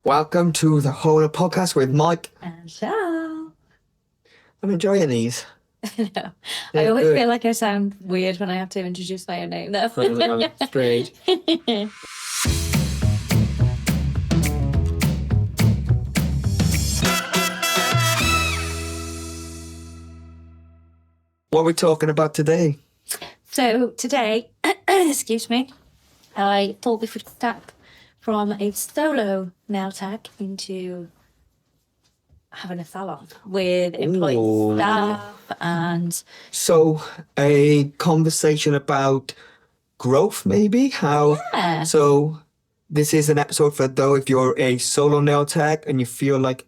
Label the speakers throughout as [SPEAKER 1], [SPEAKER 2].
[SPEAKER 1] Welcome to the Hona podcast with Mike
[SPEAKER 2] and Charl.
[SPEAKER 1] I'm enjoying these.
[SPEAKER 2] No, I always feel like I sound weird when I have to introduce my own name, though.
[SPEAKER 1] Great. What are we talking about today?
[SPEAKER 2] So today, excuse me, I thought we would step from a solo nail tech into having a salon with employee staff and...
[SPEAKER 1] So, a conversation about growth, maybe?
[SPEAKER 2] Yeah.
[SPEAKER 1] So, this is an episode for though if you're a solo nail tech and you feel like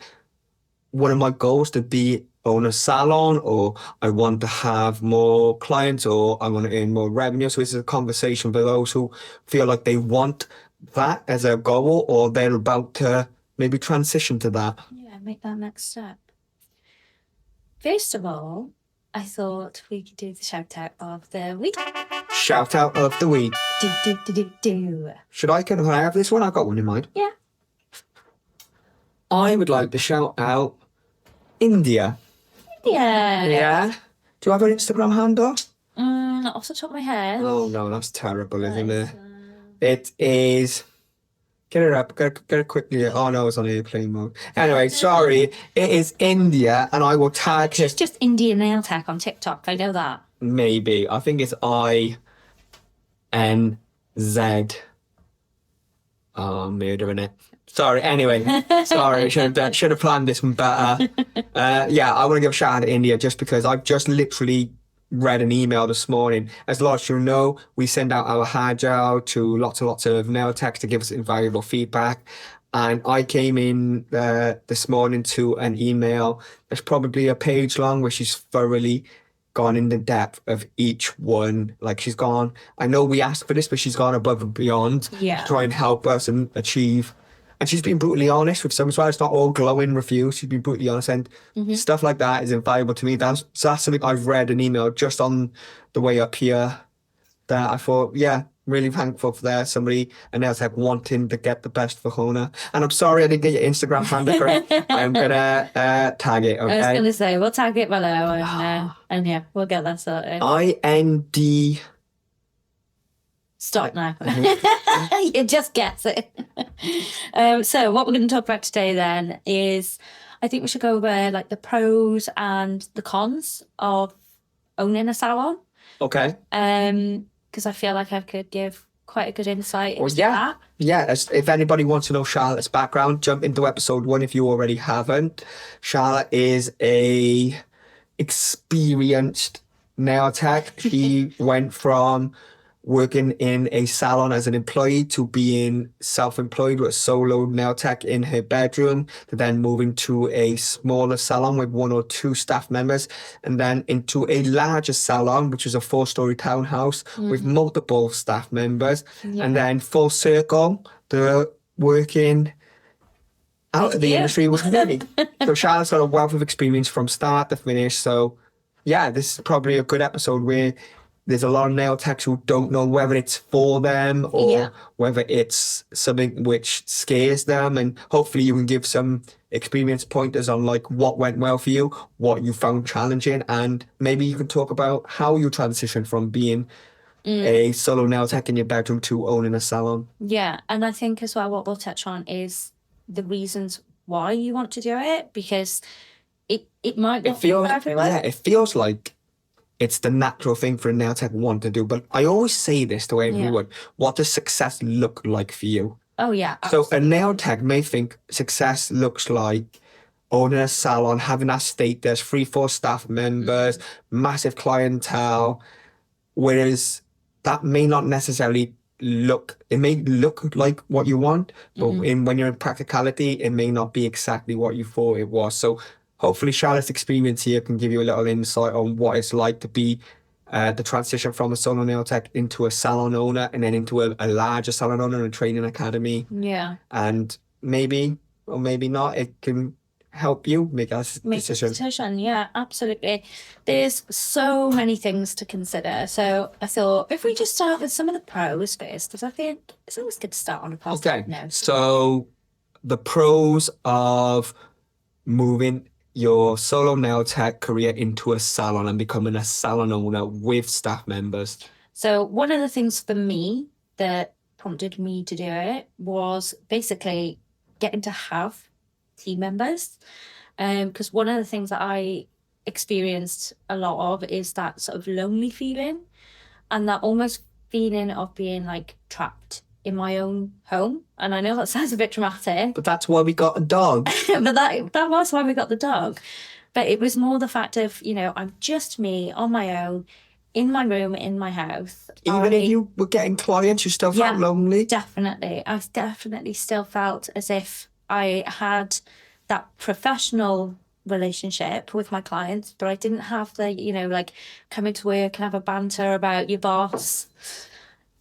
[SPEAKER 1] one of my goals to be own a salon, or I want to have more clients, or I want to earn more revenue. So this is a conversation for those who feel like they want that as a goal, or they're about to maybe transition to that.
[SPEAKER 2] Yeah, make that next step. First of all, I thought we could do the shout out of the week.
[SPEAKER 1] Shout out of the week.
[SPEAKER 2] Do.
[SPEAKER 1] Can I have this one? I've got one in mind.
[SPEAKER 2] Yeah.
[SPEAKER 1] I would like to shout out India.
[SPEAKER 2] Yeah.
[SPEAKER 1] Yeah. Do you have an Instagram handle?
[SPEAKER 2] Not off the top of my head.
[SPEAKER 1] Oh no, that's terrible, isn't it? It is. Get it up. Get it quickly. Oh no, it's on airplane mode. Anyway, sorry. It is India, and I will tag
[SPEAKER 2] It's just Indian nail tech on TikTok. I know that.
[SPEAKER 1] Maybe. I think it's INZ. Oh, I'm murdering it. Sorry. Anyway, sorry. Should have planned this one better. Yeah, I want to give a shout out to India just because I've just literally read an email this morning. As lots of you know, we send out our Hajjao to lots and lots of nail techs to give us invaluable feedback. And I came in this morning to an email that's probably a page long where she's thoroughly gone into depth of each one. Like she's gone, I know we asked for this, but she's gone above and beyond to try and help us and achieve. And she's been brutally honest with some as well. It's not all glowing reviews. She's been brutally honest, and stuff like that is invaluable to me. That's something I've read an email just on the way up here that I thought, yeah, really thankful for that. Somebody and else like wanting to get the best for Hona. And I'm sorry I didn't get your Instagram handle correct. I'm gonna tag it. Okay.
[SPEAKER 2] I was gonna say we'll tag it below, and yeah, we'll get that sorted.
[SPEAKER 1] IND.
[SPEAKER 2] Stop now. You just gets it. So what we're going to talk about today then is, I think we should go over like the pros and the cons of owning a salon.
[SPEAKER 1] Okay.
[SPEAKER 2] Because I feel like I could give quite a good insight into that.
[SPEAKER 1] Yeah, if anybody wants to know Charlotte's background, jump into episode 1 if you already haven't. Charlotte is a experienced nail tech. She went from working in a salon as an employee to being self-employed with a solo nail tech in her bedroom, to then moving to a smaller salon with 1 or 2 staff members, and then into a larger salon, which was a 4-story townhouse with multiple staff members, and then full circle, the working out of the industry was ready. So Charlotte's got a wealth of experience from start to finish. So yeah, this is probably a good episode where there's a lot of nail techs who don't know whether it's for them or whether it's something which scares them. And hopefully you can give some experience pointers on like what went well for you, what you found challenging, and maybe you can talk about how you transitioned from being a solo nail tech in your bedroom to owning a salon.
[SPEAKER 2] Yeah, and I think as well what we'll touch on is the reasons why you want to do it, because it might not be for everyone.
[SPEAKER 1] Yeah, it feels like it's the natural thing for a nail tech want to do. But I always say this to everyone. Yeah. What does success look like for you?
[SPEAKER 2] Oh, yeah. Absolutely.
[SPEAKER 1] So a nail tech may think success looks like owning a salon, having that status, 3-4 staff members, massive clientele. Whereas that may not necessarily it may look like what you want, but when you're in practicality, it may not be exactly what you thought it was. So hopefully Charlotte's experience here can give you a little insight on what it's like to be the transition from a solo nail tech into a salon owner, and then into a larger salon owner and training academy.
[SPEAKER 2] Yeah.
[SPEAKER 1] And maybe, or maybe not, it can help you make a decision.
[SPEAKER 2] Yeah, absolutely. There's so many things to consider. So I thought if we just start with some of the pros first, because I think it's always good to start on a positive note.
[SPEAKER 1] So the pros of moving your solo nail tech career into a salon and becoming a salon owner with staff members.
[SPEAKER 2] So one of the things for me that prompted me to do it was basically getting to have team members. Because one of the things that I experienced a lot of is that sort of lonely feeling and that almost feeling of being like trapped in my own home. And I know that sounds a bit dramatic.
[SPEAKER 1] But that's why we got a dog.
[SPEAKER 2] But that was why we got the dog. But it was more the fact of, I'm just me on my own, in my room, in my house.
[SPEAKER 1] Even if you were getting clients, you still felt lonely?
[SPEAKER 2] Definitely. I definitely still felt as if I had that professional relationship with my clients, but I didn't have the, like coming to work and have a banter about your boss.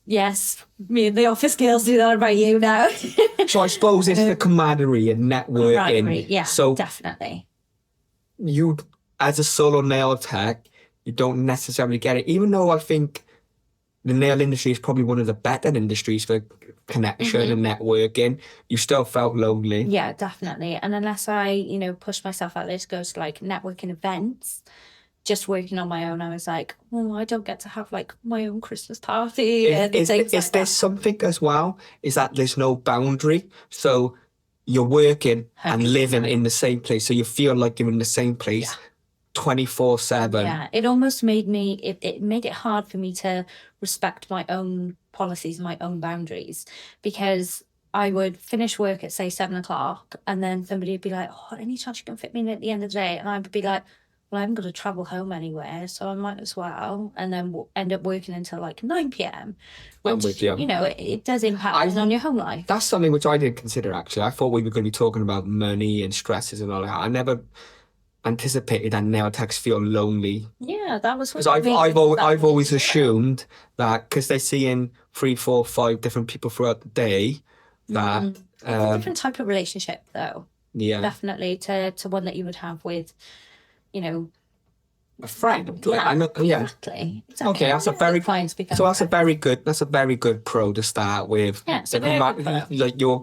[SPEAKER 2] Yes, me and the office girls do that about you now.
[SPEAKER 1] So I suppose it's the camaraderie and networking.
[SPEAKER 2] Camaraderie, yeah,
[SPEAKER 1] so
[SPEAKER 2] definitely.
[SPEAKER 1] You, as a solo nail tech, you don't necessarily get it, even though I think the nail industry is probably one of the better industries for connection and networking. You still felt lonely.
[SPEAKER 2] Yeah, definitely. And unless I, push myself out there to go to like networking events, just working on my own, I was like, oh, I don't get to have like my own Christmas party.
[SPEAKER 1] Is there something as well? Is that there's no boundary? So you're working and living in the same place. So you feel like you're in the same place 24/7.
[SPEAKER 2] Yeah, it almost made it made it hard for me to respect my own policies, my own boundaries, because I would finish work at say 7:00 and then somebody would be like, oh, any chance you can fit me in at the end of the day? And I would be like, well, I haven't got to travel home anywhere, so I might as well. And then we'll end up working until like 9 p.m. Which, it does impact on your home life.
[SPEAKER 1] That's something which I didn't consider, actually. I thought we were going to be talking about money and stresses and all that. I never anticipated that nail techs feel lonely.
[SPEAKER 2] Yeah, that was what
[SPEAKER 1] I've always assumed that because they're seeing 3, 4, 5 different people throughout the day, that
[SPEAKER 2] it's a different type of relationship, though.
[SPEAKER 1] Yeah,
[SPEAKER 2] definitely to one that you would have with,
[SPEAKER 1] a friend.
[SPEAKER 2] Exactly.
[SPEAKER 1] Okay, that's a very very good pro to start with.
[SPEAKER 2] Yeah,
[SPEAKER 1] like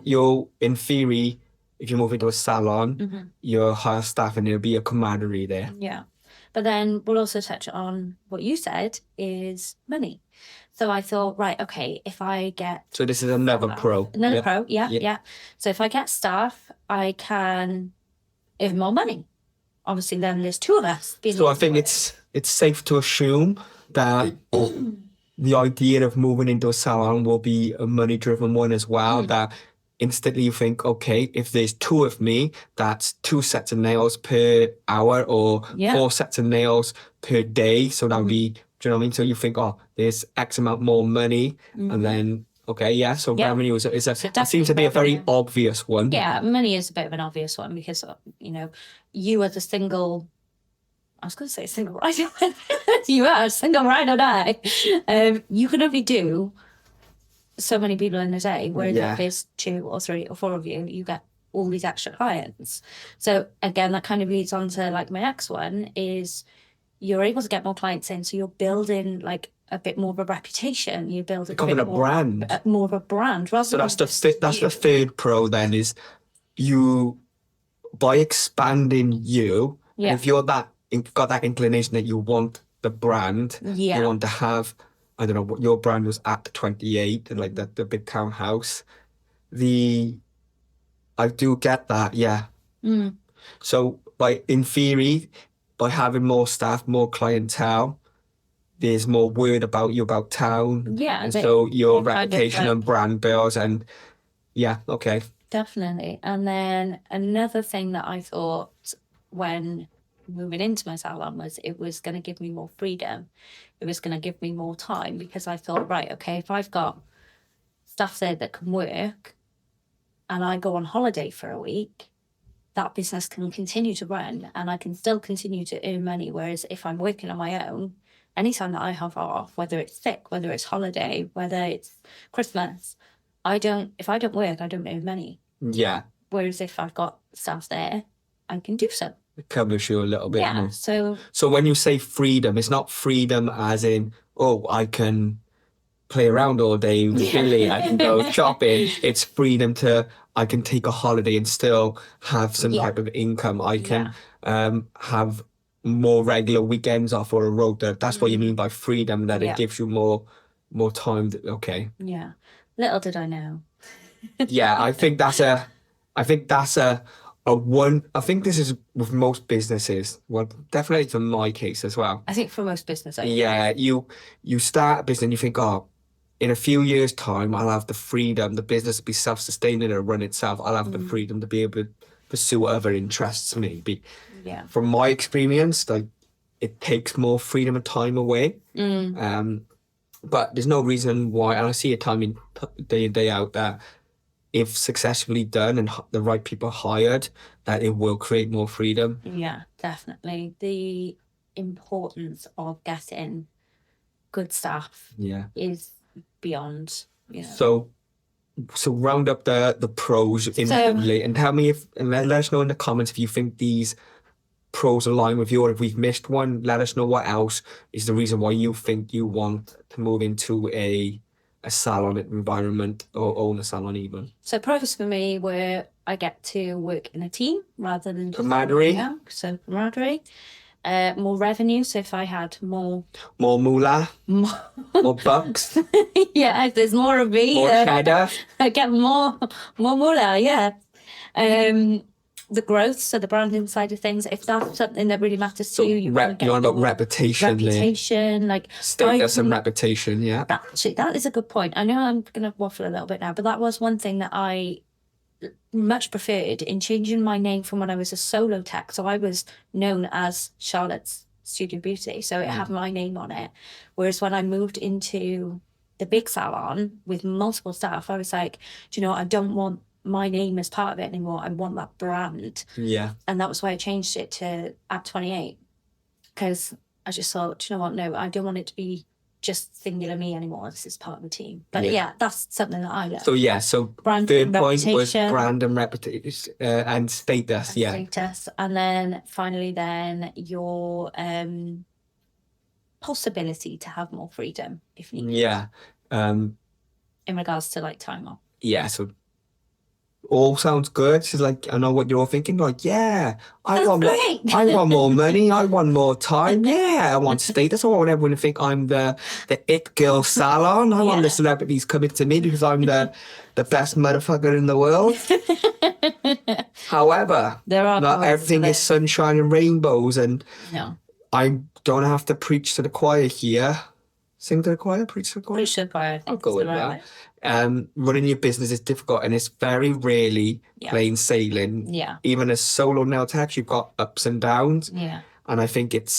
[SPEAKER 1] you're in theory, if you move into a salon, you'll hire staff and there'll be a camaraderie there.
[SPEAKER 2] Yeah. But then we'll also touch on what you said is money. So I thought, right, okay, if I get...
[SPEAKER 1] So this is another pro.
[SPEAKER 2] Another pro, yeah. So if I get staff, I can earn more money. Obviously, then there's 2 of us.
[SPEAKER 1] So I think it's safe to assume that the idea of moving into a salon will be a money-driven one as well, that instantly you think, okay, if there's 2 of me, that's 2 sets of nails per hour or 4 sets of nails per day. So that would be, do you know what I mean? So you think, oh, there's X amount more money. And then, so revenue it seems to be a very obvious one.
[SPEAKER 2] Yeah, money is a bit of an obvious one because, you as a single... I was going to say single rider. You are a single rider now. You can only do so many people in a day, whereas if there's 2 or 3 or 4 of you, you get all these extra clients. So again, that kind of leads on to like my next one is you're able to get more clients in, so you're building like a bit more of a reputation. You build
[SPEAKER 1] becoming a brand,
[SPEAKER 2] more of a brand.
[SPEAKER 1] So that's the 3rd pro. Then is you by expanding you. If you've got that inclination that you want the brand, you want to have. I don't know what your brand was at 28 and like the big townhouse. I do get that, yeah. So in theory, by having more staff, more clientele, there's more word about you about town.
[SPEAKER 2] Yeah.
[SPEAKER 1] And so your reputation and brand builds and okay.
[SPEAKER 2] Definitely. And then another thing that I thought when moving into my salon was it was going to give me more freedom. It was going to give me more time because I thought, right, okay, if I've got staff there that can work and I go on holiday for a week, that business can continue to run and I can still continue to earn money. Whereas if I'm working on my own, anytime that I have off, whether it's sick, whether it's holiday, whether it's Christmas, if I don't work, I don't earn money.
[SPEAKER 1] Yeah.
[SPEAKER 2] Whereas if I've got staff there, I can do so.
[SPEAKER 1] It covers you a little bit more.
[SPEAKER 2] So
[SPEAKER 1] when you say freedom, it's not freedom as in, oh, I can play around all day with Billy, I can go shopping. It's freedom to, I can take a holiday and still have some
[SPEAKER 2] Yeah.
[SPEAKER 1] type of income. I can have more regular weekends off or a rota. That's what you mean by freedom, that it gives you more time. Okay.
[SPEAKER 2] Yeah. Little did I know.
[SPEAKER 1] Yeah, I think that's a one. I think this is with most businesses. Well, definitely in my case as well.
[SPEAKER 2] I think for most business owners.
[SPEAKER 1] Yeah, you start a business and you think, oh, in a few years' time, I'll have the freedom. The business will be self-sustaining and run itself. I'll have the freedom to be able to pursue other interests, maybe.
[SPEAKER 2] Yeah.
[SPEAKER 1] From my experience, like it takes more freedom and time away. But there's no reason why, and I see it time in day in, day out, that if successfully done and the right people hired, that it will create more freedom.
[SPEAKER 2] Yeah, definitely. The importance of getting good staff is beyond, you know.
[SPEAKER 1] So round up the pros instantly and tell me and let us know in the comments if you think these pros align with you, or if we've missed one, let us know what else is the reason why you think you want to move into a salon environment or own a salon even.
[SPEAKER 2] So pros for me were I get to work in a team rather than just
[SPEAKER 1] camaraderie.
[SPEAKER 2] So camaraderie. More revenue. So if I had more
[SPEAKER 1] moolah, more bucks,
[SPEAKER 2] yeah, if there's more of me,
[SPEAKER 1] more cheddar,
[SPEAKER 2] I get more moolah. Yeah. The growth, so the branding side of things, if that's something that really matters to you,
[SPEAKER 1] you're on about reputation,
[SPEAKER 2] like
[SPEAKER 1] status and reputation. Yeah,
[SPEAKER 2] actually, that is a good point. I know I'm gonna waffle a little bit now, but that was one thing that I much preferred in changing my name from when I was a solo tech. So I was known as Charlotte's Studio Beauty, so it had my name on it. Whereas when I moved into the big salon with multiple staff, I was like, do you know what? I don't want my name as part of it anymore. I want that brand.
[SPEAKER 1] Yeah.
[SPEAKER 2] And that was why I changed it to at 28, because I just thought, do you know what? No, I don't want it to be just singular me anymore. This is part of the team. But yeah, that's something that I love.
[SPEAKER 1] So
[SPEAKER 2] brand
[SPEAKER 1] third
[SPEAKER 2] and
[SPEAKER 1] point was
[SPEAKER 2] reputation.
[SPEAKER 1] brand and reputation and status.
[SPEAKER 2] Status. And then finally your possibility to have more freedom if needed.
[SPEAKER 1] Yeah.
[SPEAKER 2] In regards to like time off.
[SPEAKER 1] Yeah, so all sounds good. She's like, I know what you're thinking. Like, yeah, I want more money. I want more time. Yeah, I want status. I want everyone to think I'm the it girl salon. I want the celebrities coming to me because I'm the best motherfucker in the world. However, not everything is sunshine and rainbows, and I don't have to preach to the choir here. Sing to the choir, preach to the choir.
[SPEAKER 2] Preach to the choir.
[SPEAKER 1] I'll go with that. Running your business is difficult, and it's very rarely plain sailing.
[SPEAKER 2] Yeah.
[SPEAKER 1] Even as solo nail tech, you've got ups and downs.
[SPEAKER 2] Yeah.
[SPEAKER 1] And I think it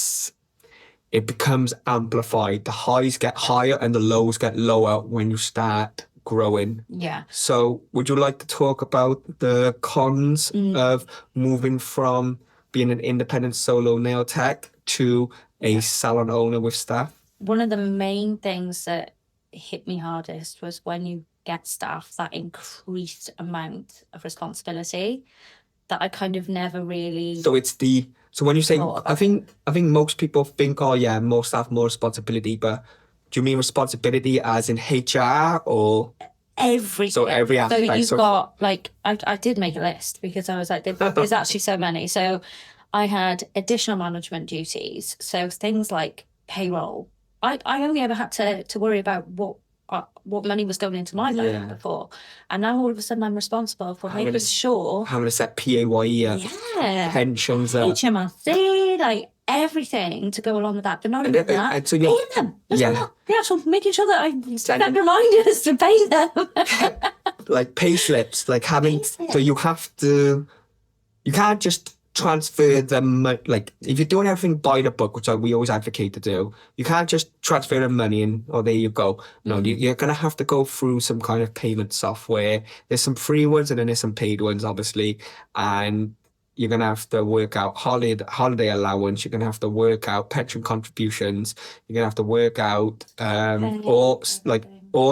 [SPEAKER 1] becomes amplified. The highs get higher and the lows get lower when you start growing.
[SPEAKER 2] Yeah.
[SPEAKER 1] So would you like to talk about the cons of moving from being an independent solo nail tech to a salon owner with staff?
[SPEAKER 2] One of the main things that hit me hardest was when you get staff, that increased amount of responsibility that I kind of never really.
[SPEAKER 1] So when you say, I think most people think, oh yeah, more staff, more responsibility, but do you mean responsibility as in HR or?
[SPEAKER 2] Everything.
[SPEAKER 1] So every aspect.
[SPEAKER 2] So you've got like, I did make a list because I was like, there's actually so many. So I had additional management duties. So things like payroll. I only ever had to worry about what money was going into my life before, and now all of a sudden I'm responsible for making sure
[SPEAKER 1] having to set PAYE, pensions,
[SPEAKER 2] HMRC, like everything to go along with that. But not only that,
[SPEAKER 1] so
[SPEAKER 2] paying them. So making sure that I set reminders to pay them.
[SPEAKER 1] Like pay slips, like having. So you can't just transfer them, like if you're doing everything by the book, which we always advocate to do, you can't just transfer the money and there you go. No, you're going to have to go through some kind of payment software. There's some free ones and then there's some paid ones, obviously, and you're going to have to work out holiday allowance. You're going to have to work out pension contributions. You're going to have to work out all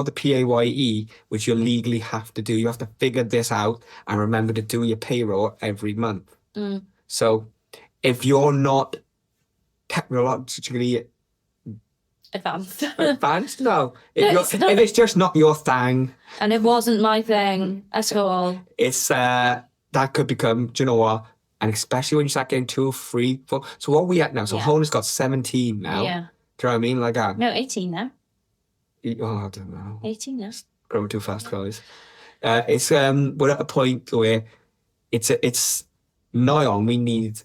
[SPEAKER 1] the PAYE, which you legally have to do. You have to figure this out and remember to do your payroll every month. So if you're not technologically
[SPEAKER 2] advanced.
[SPEAKER 1] Advanced? No.
[SPEAKER 2] No, it's not.
[SPEAKER 1] If it's just not your thing,
[SPEAKER 2] And it wasn't my thing at all.
[SPEAKER 1] it's that could become, do you know what? And especially when you start getting 2, 3, 4. So what are we at now? So
[SPEAKER 2] Yeah.
[SPEAKER 1] Hona's got 17 now.
[SPEAKER 2] Yeah.
[SPEAKER 1] Do you know what I mean? Like that.
[SPEAKER 2] No, 18 now.
[SPEAKER 1] Oh, I don't know.
[SPEAKER 2] 18 now.
[SPEAKER 1] Growing too fast, guys. It's we're at a point where it's nigh on. We need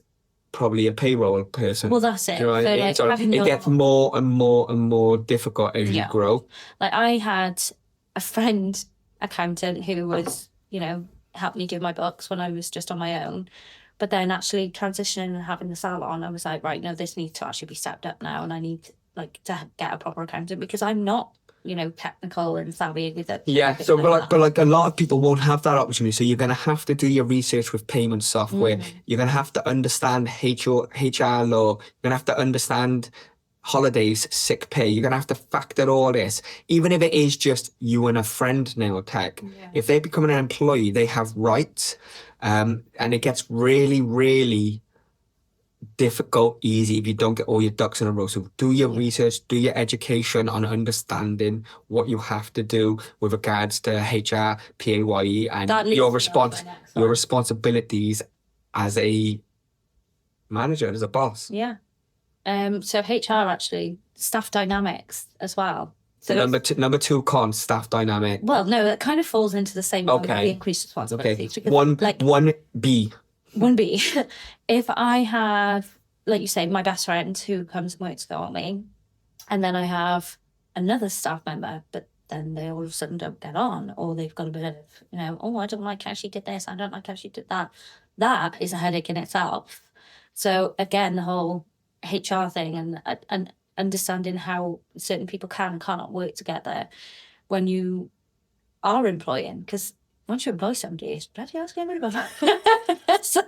[SPEAKER 1] probably a payroll person.
[SPEAKER 2] Well, that's it.
[SPEAKER 1] Do you know what I mean? So
[SPEAKER 2] having
[SPEAKER 1] it
[SPEAKER 2] your-
[SPEAKER 1] gets more and more and more difficult as you
[SPEAKER 2] Yeah.
[SPEAKER 1] grow.
[SPEAKER 2] Like I had a friend accountant who was, helped me do my books when I was just on my own. But then actually transitioning and having the salon, I was like, right, no, this needs to actually be stepped up now, and I need to get a proper accountant because I'm not, technical and savvy with it.
[SPEAKER 1] Yeah, so but a lot of people won't have that opportunity. So you're gonna have to do your research with payment software. You're gonna have to understand HR law. You're gonna have to understand holidays, sick pay. You're gonna have to factor all this. Even if it is just you and a friend now, tech.
[SPEAKER 2] Yeah.
[SPEAKER 1] If they become an employee, they have rights, and it gets really, really difficult easy if you don't get all your ducks in a row. So do your research, do your education on understanding what you have to do with regards to HR, PAYE, and
[SPEAKER 2] That leads
[SPEAKER 1] your
[SPEAKER 2] me on to my next
[SPEAKER 1] your
[SPEAKER 2] one.
[SPEAKER 1] responsibilities as a manager, as a boss.
[SPEAKER 2] Yeah. So HR actually, staff dynamics as well. So
[SPEAKER 1] Number two con, staff dynamic.
[SPEAKER 2] well, no, it kind of falls into the same one with
[SPEAKER 1] Okay.
[SPEAKER 2] the increased responsibilities.
[SPEAKER 1] Okay.
[SPEAKER 2] Because,
[SPEAKER 1] One B.
[SPEAKER 2] 1B, if I have, like you say, my best friend who comes and works for me, and then I have another staff member, but then they all of a sudden don't get on, or they've got a bit of, oh, I don't like how she did this, I don't like how she did that. That is a headache in itself. So again, the whole HR thing and understanding how certain people can and cannot work together when you are employing, because once you employ somebody, it's bloody hell getting rid of them. So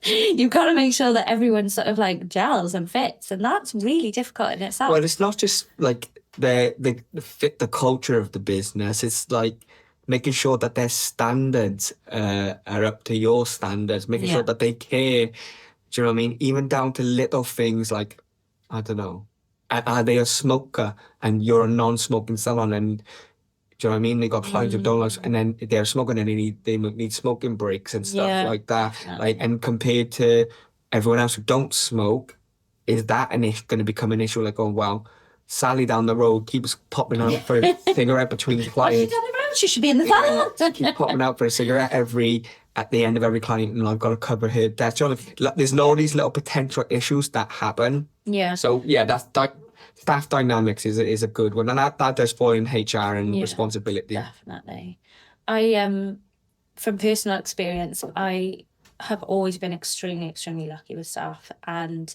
[SPEAKER 2] you've got to make sure that everyone sort of like gels and fits, and that's really difficult in itself.
[SPEAKER 1] Well, it's not just like the fit the culture of the business. It's like making sure that their standards are up to your standards, making sure that they care. Do you know what I mean? Even down to little things like, I don't know, are they a smoker and you're a non-smoking salon, and do you know what I mean? They got clients who don't like, and then they're smoking and they need smoking breaks and stuff like that. Like, and compared to everyone else who don't smoke, is that going to become an issue? Like, oh well, Sally down the road keeps popping out for a cigarette between clients.
[SPEAKER 2] She should be in the salon.
[SPEAKER 1] Keep popping out for a cigarette at the end of every client, and I've got to cover her debt. You know, there's all these little potential issues that happen.
[SPEAKER 2] Yeah.
[SPEAKER 1] So yeah, that staff dynamics is a good one, and that does fall in HR and responsibility.
[SPEAKER 2] Definitely. I from personal experience, I have always been extremely, extremely lucky with staff, and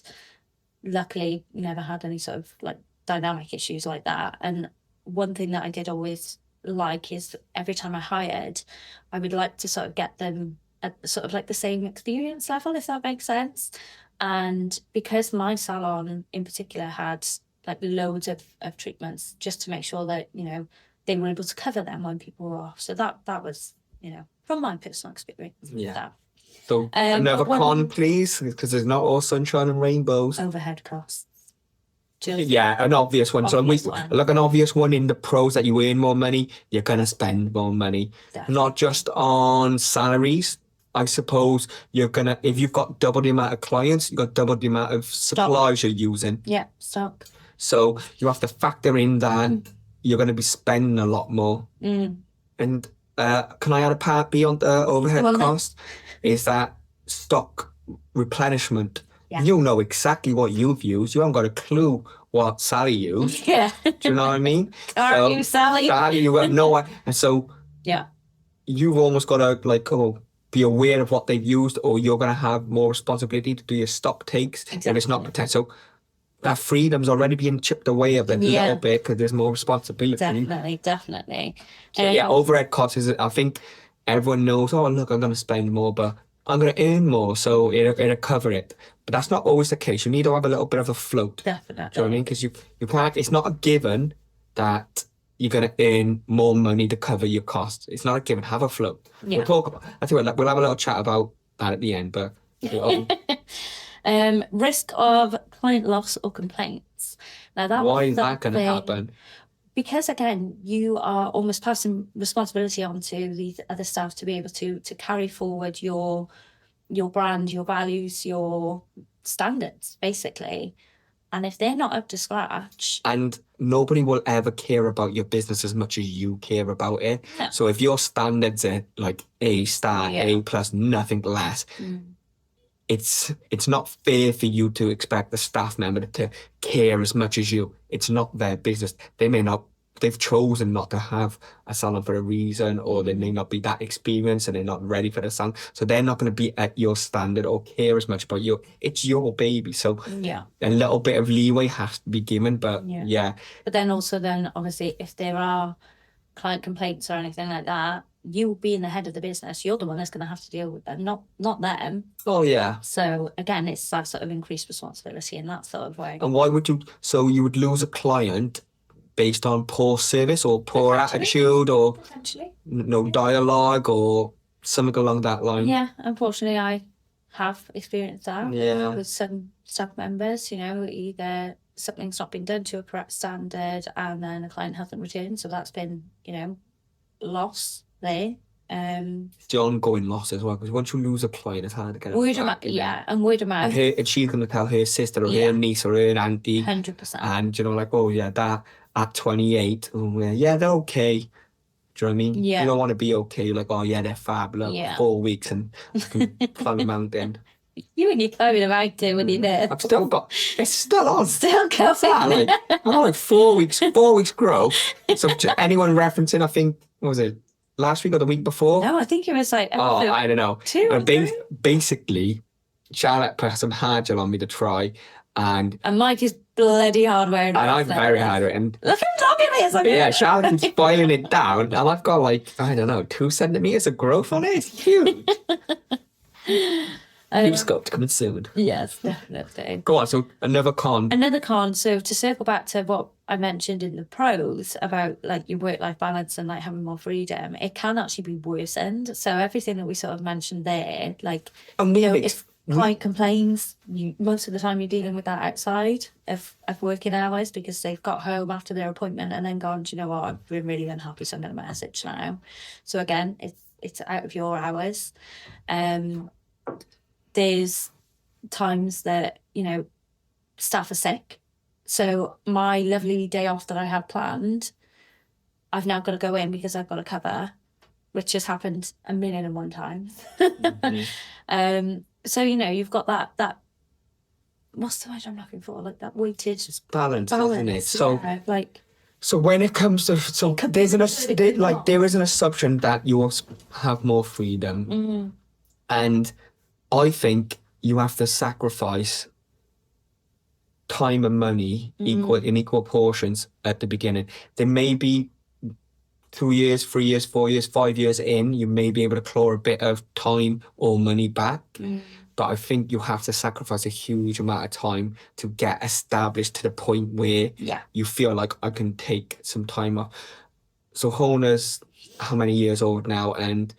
[SPEAKER 2] luckily never had any sort of like dynamic issues like that. And one thing that I did always like is every time I hired, I would like to sort of get them at sort of like the same experience level, if that makes sense. And because my salon in particular had like loads of treatments, just to make sure that they were able to cover them when people were off. So that was from my personal experience.
[SPEAKER 1] Yeah. So another
[SPEAKER 2] but
[SPEAKER 1] con, please, because there's not all sunshine and rainbows.
[SPEAKER 2] Overhead costs.
[SPEAKER 1] Yeah, an obvious one. Like an obvious one in the pros that you earn more money, you're gonna spend more money.
[SPEAKER 2] Definitely.
[SPEAKER 1] Not just on salaries. I suppose you're gonna, if you've got double the amount of clients, you've got double the amount of supplies you're using.
[SPEAKER 2] Yeah, stock.
[SPEAKER 1] So you have to factor in that you're going to be spending a lot more. And can I add a part B on the overhead cost? Is that stock replenishment.
[SPEAKER 2] Yeah.
[SPEAKER 1] You know exactly what you've used. You haven't got a clue what Sally used.
[SPEAKER 2] Yeah.
[SPEAKER 1] Do you know what I mean?
[SPEAKER 2] Aren't you, Sally?
[SPEAKER 1] Sally, you have no idea. And so
[SPEAKER 2] Yeah.
[SPEAKER 1] you've almost got to be aware of what they've used, or you're going to have more responsibility to do your stock takes.
[SPEAKER 2] Exactly.
[SPEAKER 1] If it's not potential. That freedom's already being chipped away a little bit because there's more responsibility.
[SPEAKER 2] Definitely.
[SPEAKER 1] So, overhead costs is, I think everyone knows, oh, look, I'm going to spend more, but I'm going to earn more, so it'll cover it. But that's not always the case. You need to have a little bit of a float.
[SPEAKER 2] Definitely.
[SPEAKER 1] Do you know what I mean? Because you can't, it's not a given that you're going to earn more money to cover your costs. It's not a given. Have a float.
[SPEAKER 2] Yeah.
[SPEAKER 1] We'll talk about, I think we'll have a little chat about that at the end, but...
[SPEAKER 2] Risk of client loss or complaints. Now that
[SPEAKER 1] Why
[SPEAKER 2] was
[SPEAKER 1] is that going to
[SPEAKER 2] something-
[SPEAKER 1] happen?
[SPEAKER 2] Because again, you are almost passing responsibility onto the other staff to be able to carry forward your brand, your values, your standards, basically. And if they're not up to scratch,
[SPEAKER 1] And nobody will ever care about your business as much as you care about it.
[SPEAKER 2] No.
[SPEAKER 1] So if your standards are like A star,
[SPEAKER 2] Yeah.
[SPEAKER 1] A plus, nothing less, it's not fair for you to expect the staff member to care as much as you. It's not their business. They've chosen not to have a salon for a reason, or they may not be that experienced and they're not ready for the salon. So they're not going to be at your standard or care as much about you. It's your baby. So
[SPEAKER 2] yeah.
[SPEAKER 1] a little bit of leeway has to be given, but yeah.
[SPEAKER 2] But then obviously, if there are client complaints or anything like that, you being the head of the business, you're the one that's going to have to deal with them, not them.
[SPEAKER 1] Oh yeah.
[SPEAKER 2] So again, it's that sort of increased responsibility in that sort of way.
[SPEAKER 1] And why would you? So you would lose a client based on poor service or poor attitude or
[SPEAKER 2] Potentially.
[SPEAKER 1] no dialogue or something along that line?
[SPEAKER 2] Yeah, unfortunately, I have experienced that
[SPEAKER 1] Yeah.
[SPEAKER 2] with some staff members. Either something's not been done to a correct standard, and then a client hasn't returned, so that's been loss there.
[SPEAKER 1] It's the ongoing loss as well, because once you lose a client, it's hard to get it
[SPEAKER 2] Word of
[SPEAKER 1] back.
[SPEAKER 2] mouth, yeah, and word of mouth,
[SPEAKER 1] And she's going to tell her sister or
[SPEAKER 2] Yeah.
[SPEAKER 1] her niece or her auntie,
[SPEAKER 2] 100%.
[SPEAKER 1] and like, oh yeah, that at 28, oh yeah, they're okay. Do you know what I mean?
[SPEAKER 2] Yeah.
[SPEAKER 1] You don't want to be okay. You're like, oh yeah, they're fab. Look,
[SPEAKER 2] Yeah.
[SPEAKER 1] 4 weeks and I can climb a mountain.
[SPEAKER 2] You and your climbing a mountain when you're there.
[SPEAKER 1] I've still got, it's still on.
[SPEAKER 2] Still
[SPEAKER 1] Yeah,
[SPEAKER 2] going.
[SPEAKER 1] I'm on like 4 weeks growth. So to anyone referencing, I think, what was it, last week or the week before?
[SPEAKER 2] No, I think it was like
[SPEAKER 1] Oh,
[SPEAKER 2] episode
[SPEAKER 1] I don't know.
[SPEAKER 2] 2 or
[SPEAKER 1] But
[SPEAKER 2] 3.
[SPEAKER 1] basically, Charlotte put some hard gel on me to try, and
[SPEAKER 2] And Mike is bloody hard wearing.
[SPEAKER 1] I'm very hard at it. And
[SPEAKER 2] Look how long it is.
[SPEAKER 1] yeah, Charlotte keeps boiling it down, and I've got like, I don't know, 2 centimeters of growth on it. It's huge. New sculpt coming soon.
[SPEAKER 2] Yes, definitely.
[SPEAKER 1] Go on, so another con.
[SPEAKER 2] Another con, so to circle back to what I mentioned in the pros about like your work-life balance and like having more freedom, it can actually be worsened. So everything that we sort of mentioned there, like,
[SPEAKER 1] And
[SPEAKER 2] if client complains, most of the time you're dealing with that outside of working hours, because they've got home after their appointment and then gone, do you know what, I've been really unhappy, so I'm going to message now. So again, it's out of your hours. There's times that, staff are sick. So my lovely day off that I had planned, I've now got to go in because I've got to cover, which has happened 1,000,001 times. So, you've got that, what's the word I'm looking for? Like that weighted
[SPEAKER 1] It's balance, isn't it? So,
[SPEAKER 2] yeah, like,
[SPEAKER 1] so when it comes to, there is an assumption that you will have more freedom, and I think you have to sacrifice time and money in equal portions at the beginning. There may be 2 years, 3 years, 4 years, 5 years in, you may be able to claw a bit of time or money back. But I think you have to sacrifice a huge amount of time to get established to the point where you feel like I can take some time off. So Hona's how many years old now, and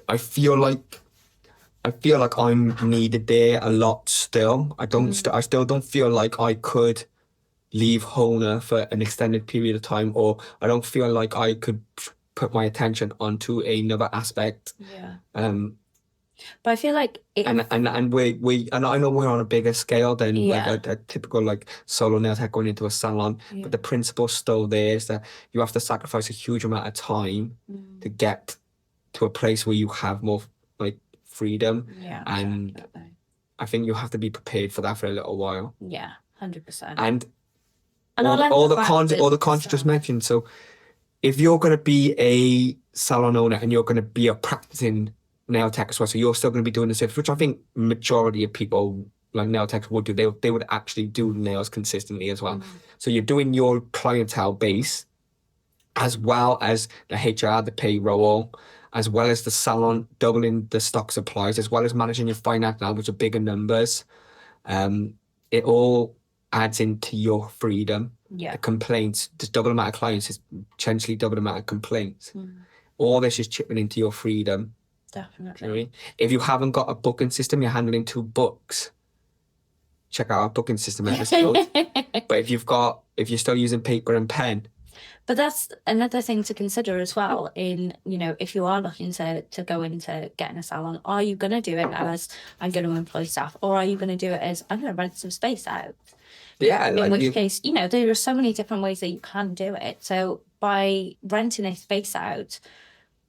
[SPEAKER 1] I feel like I'm needed there a lot still. I still don't feel like I could leave Hona for an extended period of time, or I don't feel like I could put my attention onto another aspect.
[SPEAKER 2] but I feel like
[SPEAKER 1] And I know we're on a bigger scale than like a typical like solo nail tech going into a salon, but the principle's still there, is that you have to sacrifice a huge amount of time to get to a place where you have more like freedom, and
[SPEAKER 2] definitely.
[SPEAKER 1] I think you have to be prepared for that for a little while.
[SPEAKER 2] 100%.
[SPEAKER 1] And
[SPEAKER 2] And
[SPEAKER 1] all the cons you just mentioned. So if you're going to be a salon owner and you're going to be a practicing nail tech as well, so you're still going to be doing the service, which I think majority of people like nail techs would do. They would actually do nails consistently as well. So you're doing your clientele base as well as the HR, the payroll, as well as the salon, doubling the stock supplies, as well as managing your finance now, which are bigger numbers. It all adds into your freedom. The complaints, just double amount of clients is potentially double amount of complaints. All this is chipping into your freedom.
[SPEAKER 2] Definitely.
[SPEAKER 1] You know what I mean? If you haven't got a booking system, you're handling 2 books. Check out our booking system episode. But if you've got if you're still using paper and pen.
[SPEAKER 2] But that's another thing to consider as well in, if you are looking to go into getting a salon, are you going to do it as I'm going to employ staff, or are you going to do it as I'm going to rent some space out?
[SPEAKER 1] Yeah.
[SPEAKER 2] In which case, there are so many different ways that you can do it. So by renting a space out,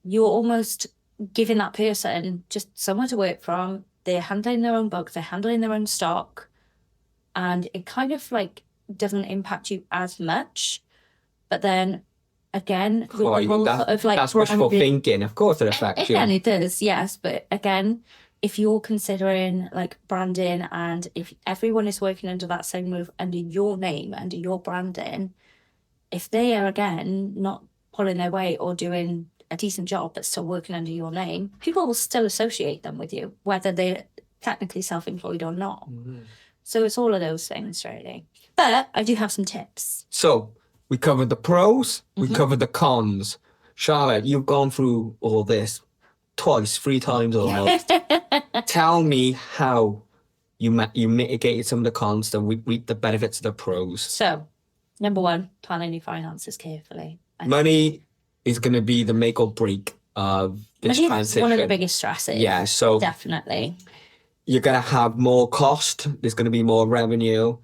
[SPEAKER 2] you're almost giving that person just somewhere to work from. They're handling their own books, they're handling their own stock, and it kind of like doesn't impact you as much. But then again,
[SPEAKER 1] that's wishful thinking. Of course it affects you.
[SPEAKER 2] Again, it does, yes. But again, if you're considering like branding, and if everyone is working under that same roof, under your name, under your branding, if they are again not pulling their weight or doing a decent job but still working under your name, people will still associate them with you, whether they're technically self-employed or not. So it's all of those things, really. But I do have some tips.
[SPEAKER 1] So we covered the pros, we covered the cons. Charlotte, you've gone through all this twice, 3 times almost. Tell me how you mitigated some of the cons, then we reap the benefits of the pros.
[SPEAKER 2] So, number 1, planning your finances carefully.
[SPEAKER 1] Money is going to be the make or break of this transition.
[SPEAKER 2] One of the biggest stresses.
[SPEAKER 1] Yeah, so
[SPEAKER 2] definitely.
[SPEAKER 1] You're going to have more cost. There's going to be more revenue,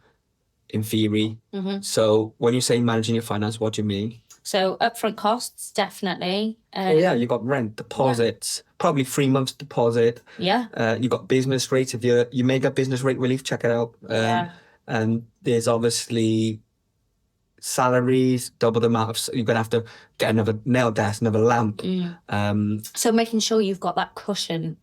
[SPEAKER 1] in theory. So when you say managing your finance, what do you mean?
[SPEAKER 2] So upfront costs, definitely.
[SPEAKER 1] You got rent, deposits, probably 3 months deposit.
[SPEAKER 2] Yeah.
[SPEAKER 1] You got business rates. If you make a business rate relief, check it out. And there's obviously salaries, double the amount of, you're going to have to get another nail desk, another lamp.
[SPEAKER 2] So making sure you've got that cushion.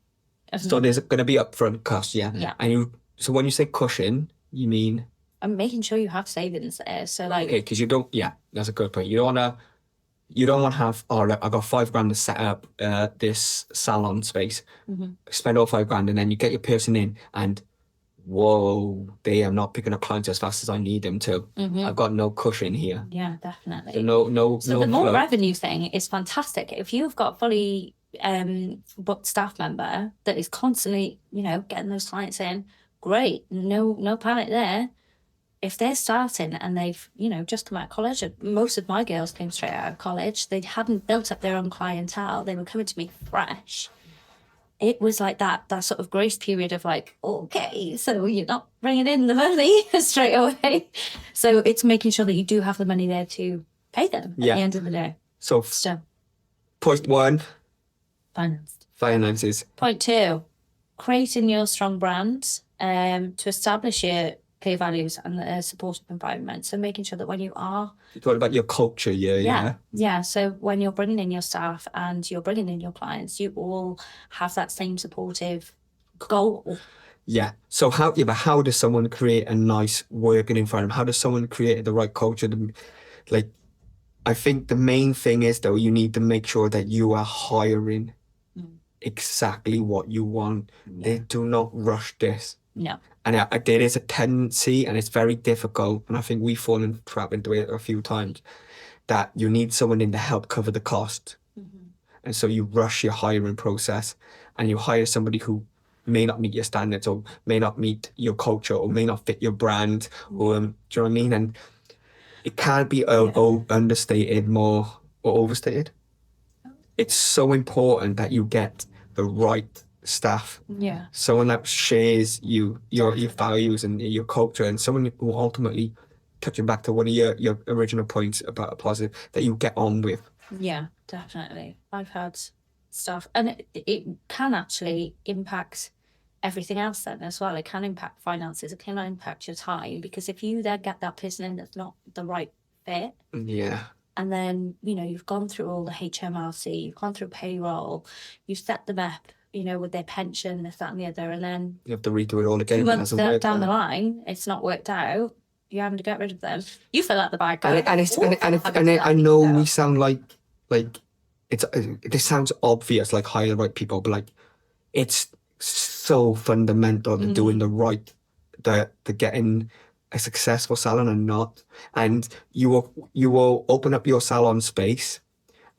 [SPEAKER 1] So there's going to be upfront costs, yeah. And so when you say cushion, you mean?
[SPEAKER 2] I'm making sure you have savings there. So like,
[SPEAKER 1] okay, because you don't. Yeah, that's a good point. You don't want to have. Oh, look, I got $5,000 to set up this salon space. Spend all $5,000, and then you get your person in, and whoa, they are not picking up clients as fast as I need them to. I've got no cushion here.
[SPEAKER 2] Yeah, definitely.
[SPEAKER 1] So
[SPEAKER 2] So the more revenue thing is fantastic. If you've got fully booked staff member that is constantly, getting those clients in, great. No panic there. If they're starting and they've, just come out of college, most of my girls came straight out of college, they hadn't built up their own clientele, they were coming to me fresh. It was like that sort of grace period of like, okay, so you're not bringing in the money straight away. So it's making sure that you do have the money there to pay them at the end of the day.
[SPEAKER 1] So point 1, finances.
[SPEAKER 2] Point 2, creating your strong brand to establish your clear values and a supportive environment. So making sure that when you are...
[SPEAKER 1] You talk about your culture,
[SPEAKER 2] Yeah, so when you're bringing in your staff and you're bringing in your clients, you all have that same supportive goal.
[SPEAKER 1] Yeah. So how does someone create a nice working environment? How does someone create the right culture? Like, I think the main thing is, though, you need to make sure that you are hiring exactly what you want. They do not rush this.
[SPEAKER 2] No.
[SPEAKER 1] And there is a tendency, and it's very difficult, and I think we've fallen trap into it a few times, that you need someone in to help cover the cost. And so you rush your hiring process, and you hire somebody who may not meet your standards, or may not meet your culture, or may not fit your brand, or do you know what I mean? And it can't be understated more or overstated. It's so important that you get the right staff, someone that shares your values and your culture, and someone who ultimately, touching back to one of your original points about a positive, that you get on with.
[SPEAKER 2] Yeah, definitely. I've had stuff, and it can actually impact everything else then as well. It can impact finances, it can impact your time, because if you then get that person in that's not the right fit, and then you've gone through all the HMRC, you've gone through payroll, you've set them up with their pension, this, that and the other, and then
[SPEAKER 1] you have to redo it all again.
[SPEAKER 2] 2 months down the line, it's not worked out, you're having to get rid of them. You fill out the bag.
[SPEAKER 1] And I know we sound like this sounds obvious, like hire the right people, but like it's so fundamental to doing the right, the getting a successful salon or not. And you will open up your salon space,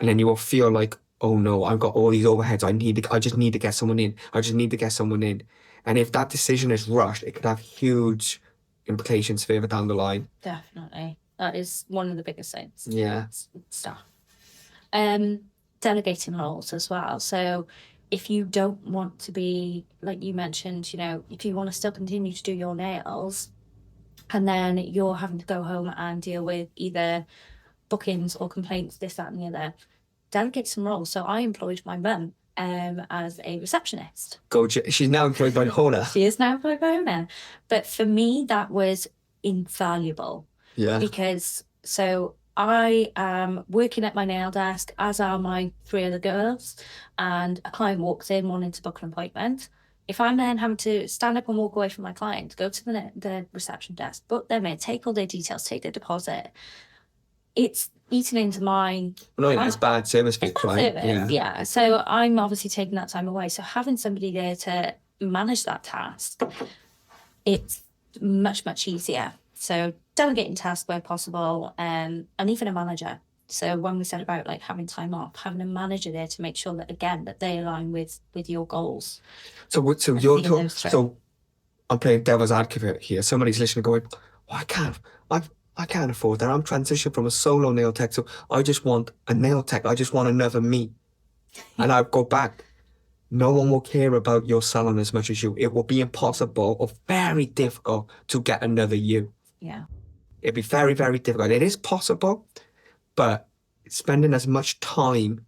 [SPEAKER 1] and then you will feel like, oh no, I've got all these overheads. I just need to get someone in. And if that decision is rushed, it could have huge implications further down the line.
[SPEAKER 2] Definitely. That is one of the biggest things.
[SPEAKER 1] Yeah.
[SPEAKER 2] Staff. Delegating roles as well. So if you don't want to be, like you mentioned, if you want to still continue to do your nails and then you're having to go home and deal with either bookings or complaints, this, that, and the other, delegate some roles. So I employed my mum as a receptionist.
[SPEAKER 1] She's now employed by Hona.
[SPEAKER 2] She is now employed by Hona. But for me, that was invaluable.
[SPEAKER 1] Yeah.
[SPEAKER 2] Because so I am working at my nail desk, as are my 3 other girls, and a client walks in wanting to book an appointment. If I'm then having to stand up and walk away from my client, go to the reception desk, book them in, take all their details, take their deposit, it's eating into my...
[SPEAKER 1] No, it's bad service for the client.
[SPEAKER 2] Yeah. So I'm obviously taking that time away. So having somebody there to manage that task, it's much, much easier. So delegating tasks where possible, and even a manager. So when we said about like having time off, having a manager there to make sure that, again, that they align with your goals.
[SPEAKER 1] So I'm playing devil's advocate here. Somebody's listening going, I can't afford that. I'm transitioning from a solo nail tech, so I just want a nail tech. I just want another me. And I go back. No one will care about your salon as much as you. It will be impossible or very difficult to get another you.
[SPEAKER 2] Yeah.
[SPEAKER 1] It'd be very, very difficult. It is possible, but spending as much time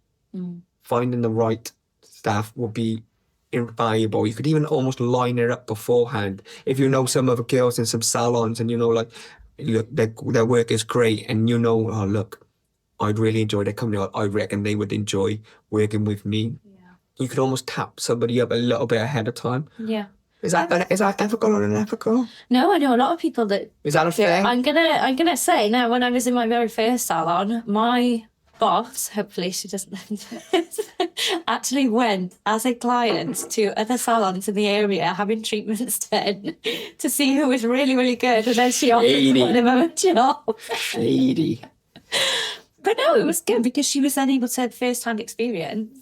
[SPEAKER 1] finding the right staff will be invaluable. You could even almost line it up beforehand. If you know some other girls in some salons and look, their work is great, and look, I'd really enjoy their company. I reckon they would enjoy working with me. Yeah. You could almost tap somebody up a little bit ahead of time.
[SPEAKER 2] Yeah.
[SPEAKER 1] Is that ethical or unethical?
[SPEAKER 2] No, I know a lot of people that...
[SPEAKER 1] Is that a thing?
[SPEAKER 2] I'm gonna say, now, when I was in my very first salon, my boss, hopefully she doesn't listen to this, actually went as a client to other salons in the area having treatments done to see who was really, really good, and then she offered them a job.
[SPEAKER 1] Shady.
[SPEAKER 2] But no, it was good because she was then able to have first-hand experience.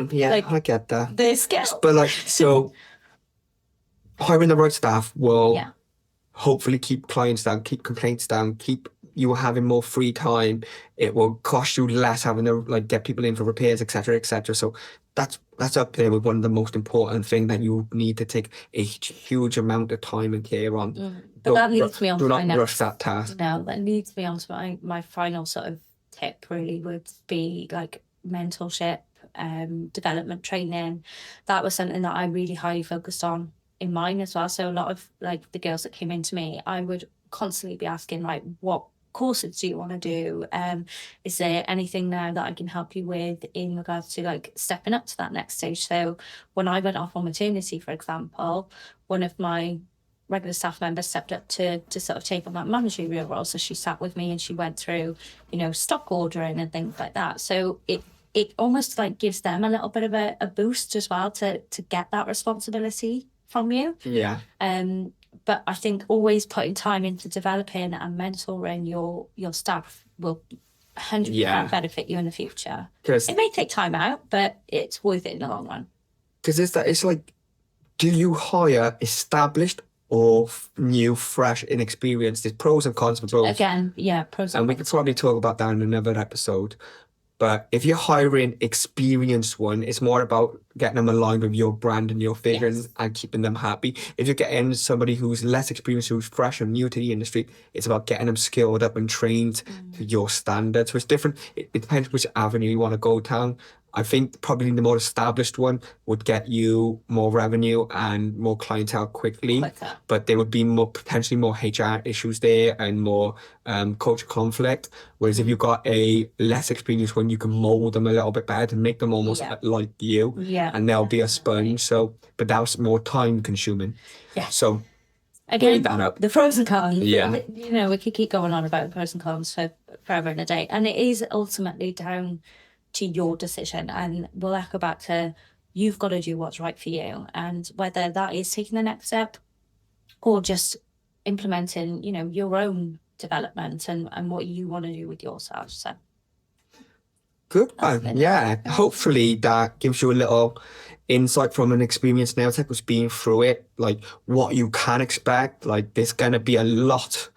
[SPEAKER 1] Yeah, I get that.
[SPEAKER 2] The skills.
[SPEAKER 1] But so... hiring the right staff will hopefully keep clients down, keep complaints down, keep you having more free time. It will cost you less having to get people in for repairs, etc., etc. So that's up there with one of the most important things that you need to take a huge amount of time and care on.
[SPEAKER 2] But that leads me on to
[SPEAKER 1] do not rush that task.
[SPEAKER 2] No, that leads me on to my final sort of tip. Really would be like mentorship, development training. That was something that I really highly focused on in mine as well. So a lot of the girls that came into me, I would constantly be asking what courses do you want to do? Is there anything now that I can help you with in regards to stepping up to that next stage? So when I went off on maternity, for example, one of my regular staff members stepped up to sort of take on that managerial role. So she sat with me and she went through, stock ordering and things like that. So it almost gives them a little bit of a boost as well to get that responsibility from you.
[SPEAKER 1] Yeah.
[SPEAKER 2] But I think always putting time into developing and mentoring your staff will 100% benefit you in the future. It may take time out, but it's worth it in the long run.
[SPEAKER 1] Because it's do you hire established or new, fresh, inexperienced? There's pros and cons for both.
[SPEAKER 2] Again, yeah, pros and cons.
[SPEAKER 1] And we could probably talk about that in another episode. But if you're hiring experienced one, it's more about getting them aligned with your brand and your vision and keeping them happy. If you're getting somebody who's less experienced, who's fresh and new to the industry, it's about getting them skilled up and trained to your standards. So it's different. It depends which avenue you want to go down. I think probably the more established one would get you more revenue and more clientele quickly, but there would be potentially more HR issues there and more culture conflict. Whereas if you've got a less experienced one, you can mold them a little bit better to make them almost like you, and they'll be a sponge. So, but that's more time consuming.
[SPEAKER 2] Yeah.
[SPEAKER 1] So
[SPEAKER 2] again,
[SPEAKER 1] that up.
[SPEAKER 2] The pros and cons.
[SPEAKER 1] Yeah.
[SPEAKER 2] We could keep going on about the pros and cons for forever and a day, and it is ultimately down to your decision, and we'll echo back to you've got to do what's right for you, and whether that is taking the next step or just implementing your own development and what you want to do with yourself. So
[SPEAKER 1] good. Hopefully that gives you a little insight from an experienced nail tech who's been through it, what you can expect. There's gonna be a lot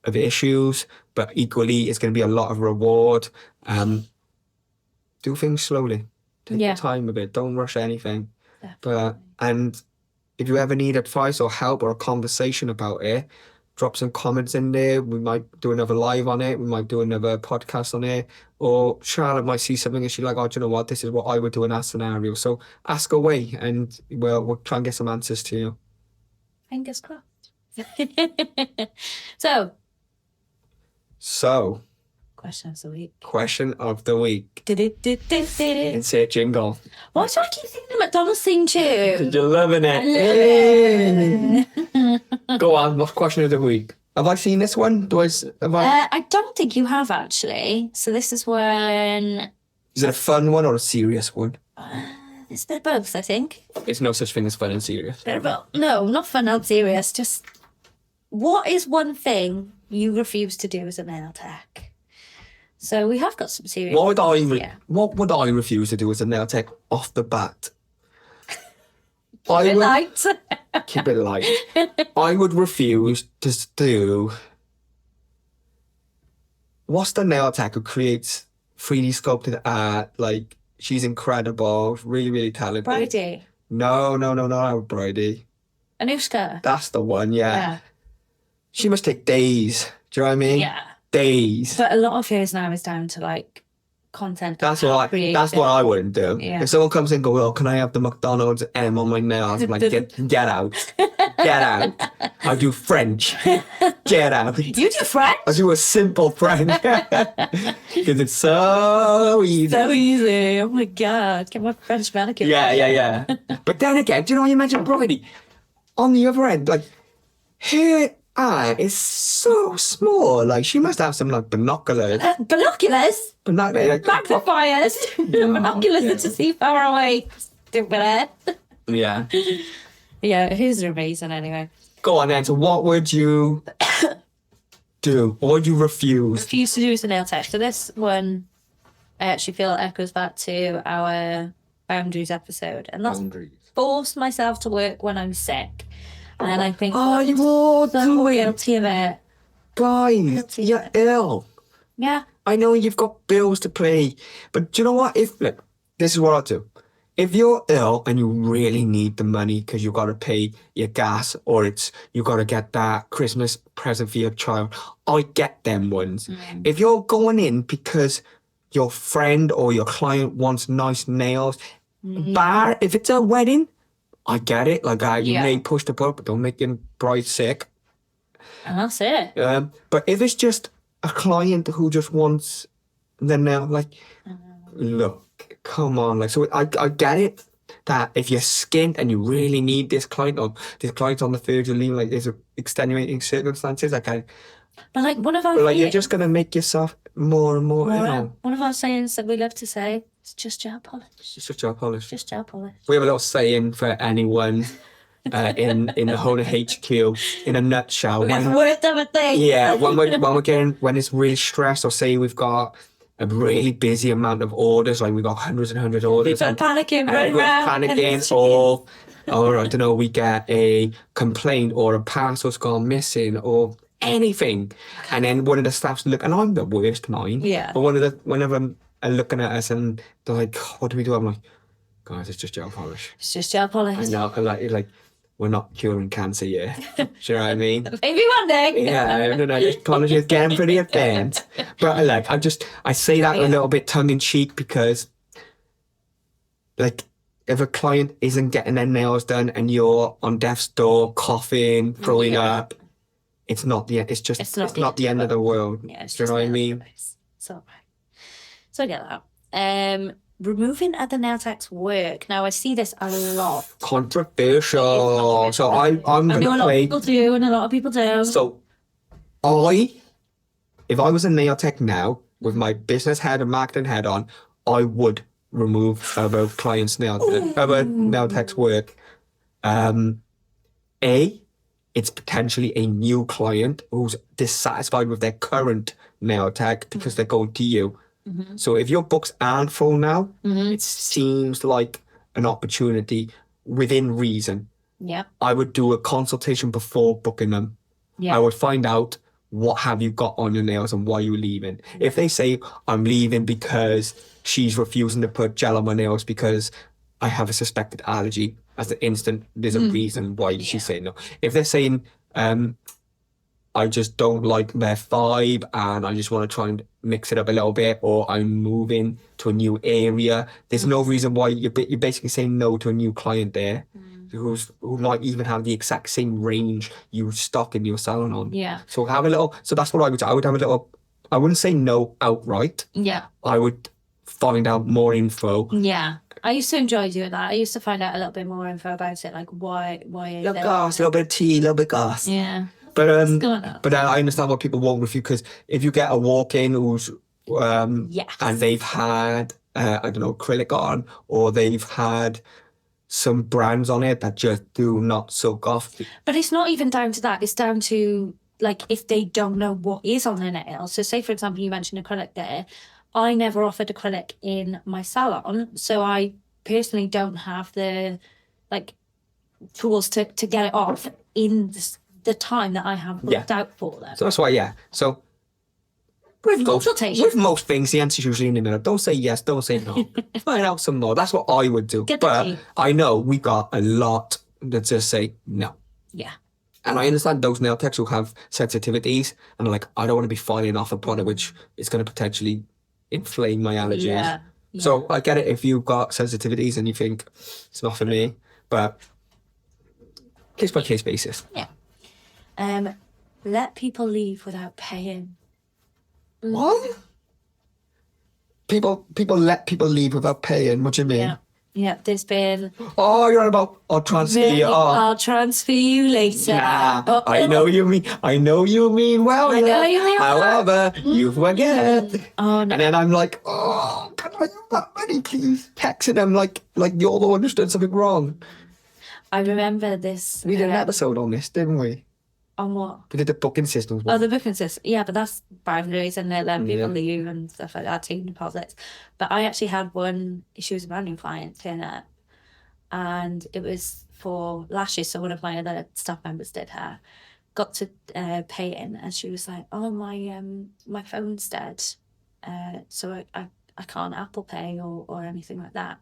[SPEAKER 1] of issues, but equally it's going to be a lot of reward. Do things slowly. Take your time with it. Don't rush anything.
[SPEAKER 2] Definitely.
[SPEAKER 1] And if you ever need advice or help or a conversation about it, drop some comments in there. We might do another live on it. We might do another podcast on it. Or Charlotte might see something and she's like, oh, do you know what? This is what I would do in that scenario. So ask away and we'll try and get some answers to you.
[SPEAKER 2] Fingers crossed. So, question of the week.
[SPEAKER 1] Question of the week.
[SPEAKER 2] Du-du-du-du-du.
[SPEAKER 1] Insert jingle.
[SPEAKER 2] Why do I keep singing the McDonald's theme tune?
[SPEAKER 1] You're loving it. Go on. What's question of the week? Have I seen this one?
[SPEAKER 2] I don't think you have, actually. So this is when...
[SPEAKER 1] Is it a fun one or a serious one?
[SPEAKER 2] It's a bit of both, I think.
[SPEAKER 1] It's no such thing as fun and serious.
[SPEAKER 2] No, not fun, not serious. Just, what is one thing you refuse to do as a nail tech? So we have got some serious...
[SPEAKER 1] What would I refuse to do as a nail tech off the bat?
[SPEAKER 2] Keep it light.
[SPEAKER 1] Keep it light. I would refuse to do... What's the nail tech who creates 3D sculpted art? Like, she's incredible. Really, really talented.
[SPEAKER 2] Bridie.
[SPEAKER 1] No, not Bridie.
[SPEAKER 2] Anushka.
[SPEAKER 1] That's the one, yeah. She must take days. Do you know what I mean?
[SPEAKER 2] Yeah.
[SPEAKER 1] Days.
[SPEAKER 2] But a lot of hers now is down to like content.
[SPEAKER 1] That's what I wouldn't do.
[SPEAKER 2] Yeah.
[SPEAKER 1] If someone comes in and goes, oh, can I have the McDonald's M on my nails? I'm like, get out. Get out. I do French. Get out.
[SPEAKER 2] You do French?
[SPEAKER 1] I do a simple French. Because it's so easy.
[SPEAKER 2] So easy. Oh my God. Get my French manicure.
[SPEAKER 1] Yeah. But then again, do you know, you mentioned Bridie. On the other end, like, her eye is so small. Like, she must have some, like, binoculars.
[SPEAKER 2] Binoculars?
[SPEAKER 1] Like,
[SPEAKER 2] Magnifiers? Binoculars to see far away. Stupid.
[SPEAKER 1] Yeah.
[SPEAKER 2] Yeah, his are amazing anyway.
[SPEAKER 1] Go on then. So what would you do? What would you refuse?
[SPEAKER 2] Refuse to do as a nail tech. So this one, I actually feel echoes back to our boundaries episode. And that's force myself to work when I'm sick. And I think,
[SPEAKER 1] you would
[SPEAKER 2] so guilty of it.
[SPEAKER 1] Guys, you're ill.
[SPEAKER 2] Yeah.
[SPEAKER 1] I know you've got bills to pay. But do you know what? Look, this is what I'll do. If you're ill and you really need the money because you've got to pay your gas or you got to get that Christmas present for your child, I get them ones. If you're going in because your friend or your client wants nice nails, bar, if it's a wedding, I get it. Like, you may push the boat, but don't make your bride sick.
[SPEAKER 2] And that's it.
[SPEAKER 1] But if it's just a client who just wants the nail, like, look, come on. Like, so I get it that if you're skint and you really need this client or this client's on the verge of leaving, like, there's extenuating circumstances.
[SPEAKER 2] But like one of our
[SPEAKER 1] you're just gonna make yourself more and more ill.
[SPEAKER 2] One of our sayings that we love to say is just gel polish.
[SPEAKER 1] It's just gel polish.
[SPEAKER 2] Just gel polish.
[SPEAKER 1] We have a little saying for anyone in the Hona HQ in a nutshell.
[SPEAKER 2] It's worth everything.
[SPEAKER 1] Yeah, when it's really stressed, or say we've got a really busy amount of orders, like we've got hundreds and hundreds of orders.
[SPEAKER 2] People panicking, running around.
[SPEAKER 1] Or I don't know, we get a complaint or a parcel's gone missing or anything, and then one of the staff's look, and I'm the worst, mine.
[SPEAKER 2] Yeah.
[SPEAKER 1] But one of them are looking at us and they're like, what do we do? I'm like, guys, it's just gel polish.
[SPEAKER 2] It's just gel polish.
[SPEAKER 1] I know, like we're not curing cancer yet. Do you know what I mean?
[SPEAKER 2] Maybe one day.
[SPEAKER 1] Yeah, I don't know. Just polish is getting pretty advanced. But like, I say that a little bit tongue in cheek because, like, if a client isn't getting their nails done and you're on death's door, coughing, throwing up, it's not the end of the world.
[SPEAKER 2] Yeah,
[SPEAKER 1] do you know what I mean?
[SPEAKER 2] It's all right. So I get that. Removing other nail techs work. Now I see this a lot.
[SPEAKER 1] Controversial. So I'm going to play.
[SPEAKER 2] A lot of people do, and a lot of people do.
[SPEAKER 1] So if I was a nail tech now with my business head and marketing head on, I would remove other clients' other nail techs work. It's potentially a new client who's dissatisfied with their current nail tech because they're going to you. So if your books aren't full now, it seems like an opportunity within reason.
[SPEAKER 2] Yeah.
[SPEAKER 1] I would do a consultation before booking them.
[SPEAKER 2] Yeah.
[SPEAKER 1] I would find out what have you got on your nails and why are you leaving? If they say, I'm leaving because she's refusing to put gel on my nails because I have a suspected allergy, as an instant, there's a reason why she's saying no. If they're saying, I just don't like their vibe and I just want to try and mix it up a little bit, or I'm moving to a new area, there's no reason why you're basically saying no to a new client there who might even have the exact same range you stock in your salon on.
[SPEAKER 2] Yeah.
[SPEAKER 1] So that's what I would do. I would have a little, I wouldn't say no outright.
[SPEAKER 2] Yeah.
[SPEAKER 1] I would find out more info.
[SPEAKER 2] Yeah. I used to enjoy doing that. I used to find out a little bit more info about it, like why
[SPEAKER 1] A little gas, a little bit of tea, a little bit of gas.
[SPEAKER 2] Yeah.
[SPEAKER 1] But
[SPEAKER 2] going on?
[SPEAKER 1] I understand what people want with you, because if you get a walk-in who's
[SPEAKER 2] Yes.
[SPEAKER 1] and they've had I don't know, acrylic on, or they've had some brands on it that just do not soak off.
[SPEAKER 2] But it's not even down to that. It's down to like if they don't know what is on their nails. So say for example you mentioned acrylic there. I never offered acrylic in my salon, so I personally don't have the like tools to get it off in the time that I have booked out for them.
[SPEAKER 1] So that's why, So with most things, the answer's usually in the middle. Don't say yes, don't say no. Find out some more. That's what I would do. But I know we got a lot that just say no.
[SPEAKER 2] Yeah.
[SPEAKER 1] And I understand those nail techs who have sensitivities and are like, I don't want to be filing off a product which is going to potentially inflame my allergies.
[SPEAKER 2] Yeah.
[SPEAKER 1] So I get it if you've got sensitivities and you think it's not for me, but case by case basis.
[SPEAKER 2] Yeah. Let people leave without paying.
[SPEAKER 1] What? People let people leave without paying. What do you mean?
[SPEAKER 2] Yeah. Yeah, there's been...
[SPEAKER 1] Oh, you're on about, I'll transfer you.
[SPEAKER 2] I'll transfer you later.
[SPEAKER 1] Nah, I know you mean well.
[SPEAKER 2] I know you mean well.
[SPEAKER 1] However, you forget.
[SPEAKER 2] Oh, no.
[SPEAKER 1] And then I'm like, oh, can I have that money, please? Texting them like you're the one who's done something wrong.
[SPEAKER 2] I remember this...
[SPEAKER 1] We did an episode on this, didn't we?
[SPEAKER 2] On what?
[SPEAKER 1] We did the booking systems.
[SPEAKER 2] Oh, the booking system. Yeah, but that's boundaries and they let people leave and stuff like that, taking deposits. But I actually had one, she was a brand new client turn up, and it was for lashes. So one of my other staff members did her, got to pay in, and she was like, "Oh, my phone's dead, so I can't Apple Pay or anything like that."